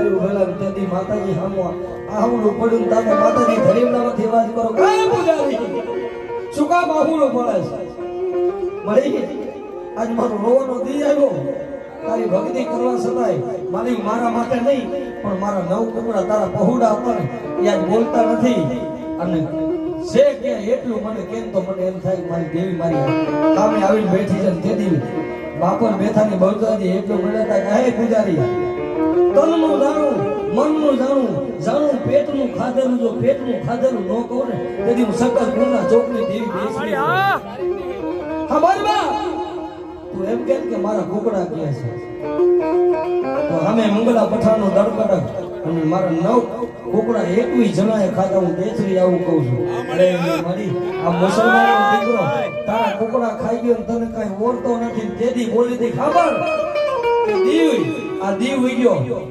પૂજારી ભલા તેથી માતાજી હામો આહુડું પડ્યું તમે માતાજી ધરીમડામાંથી અવાજ કરો કાય પૂજારી શું કામ આહુડું પડે છે મળી આજ મારો રોવાનો દી આવ્યો તારી ભક્તિ કરવા છતાંય મારી મારા માટે નહીં પણ મારા નવ કુકડા તારા પહોડા પણ એ આજ બોલતા નથી અને છે કે એટલું મને કેમ તો મને એમ થાય મારી દેવી મારી સામે આવીને બેઠી છે તેથી બાપર બેઠાની બળતાજી એટલું મળતા કે હે પૂજારી તનનું જાણું મનનું જાણું પેટનું ખાધેલું જો પેટનું ખાધેલું ન કહું ને તેથી હું સકલ ગુના ચોકની દેવી બેસી હા બરબા તું એમ કે મારા કુકડા ક્યાં છે તો અમે મંગળા પઠાણનો દડકડક અને મારા 9 કુકડા 21 જણાએ ખાધા હું બેસરી આવું કહું છું અરે મારી આ મુસલમાનનો દીકરો તારા કુકડા ખાઈ ગયો તને કઈ ઓળતો નથી તેથી બોલી દે ખબર દીવ ઉઈ ગયો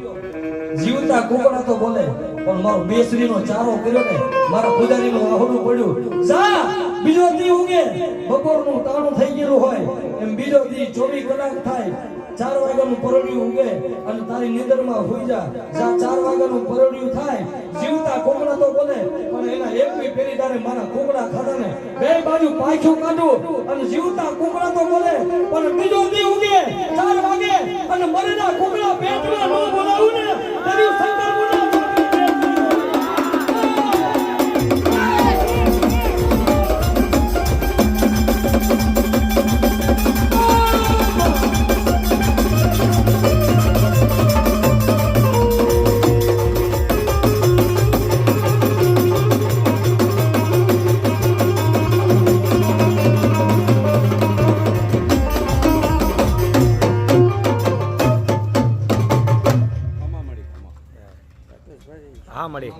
જીવતા કુકડા તો બોલે પણ મારો બેસરીનો ચારો કર્યો ને મારા પૂજારીનું આહુડું પડ્યું જા બીજો દી ઉગે બપોરનું ટાણું થઈ ગયેલું હોય એમ બીજો દી 24 કલાક થાય 4 વાગ્યાનું પરોડિયું ઉગે અને તારી નિંદરમાં હોઈ જા 4 વાગ્યાનું પરોડિયું થાય જીવતા કુકડા તો બોલે પણ એના એકવી પેરી તારે મારા કુકડા ખાધા ને બે બાજુ પાછું કાઢું અને જીવતા કુકડા તો બોલે પણ બીજો દી ઉગે 4 વાગે અને મરેલા કુકડા પેટમાં ન બોલાવું ને તેરી શંકર બોલા હા મળી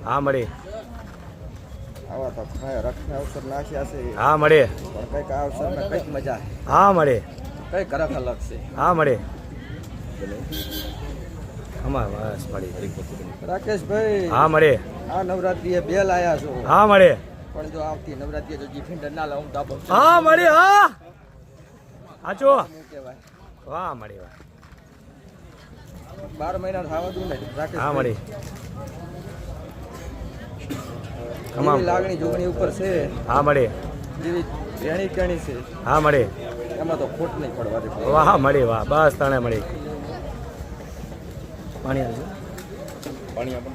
હા મળી આવા તો રખના અવસર નાખ્યા છે હા મળી પણ કઈક આ અવસરમાં કઈક મજા હા મળી કઈક રખ અલગ છે હા મળી અમાર બસ મળી રાકેશભાઈ હા મળી આ નવરાત્રીએ બે લાયા છો હા મળી પણ જો આવતી નવરાત્રીએ જો ફિંડર ના લાવું તો હા મળી હા આચો કહેવાય વાહ મળી વાહ 12 મહિના થવા દઉં ને રાકેશ હા મળી તમામ લાગણી જોગણી ઉપર છે હા મળી જેવી રેણી કેણી છે હા મળી એમાં તો ખોટ નહીં પડવા દે વાહ મળી વાહ બસ તને મળી પાણી આવજો પાણી આપો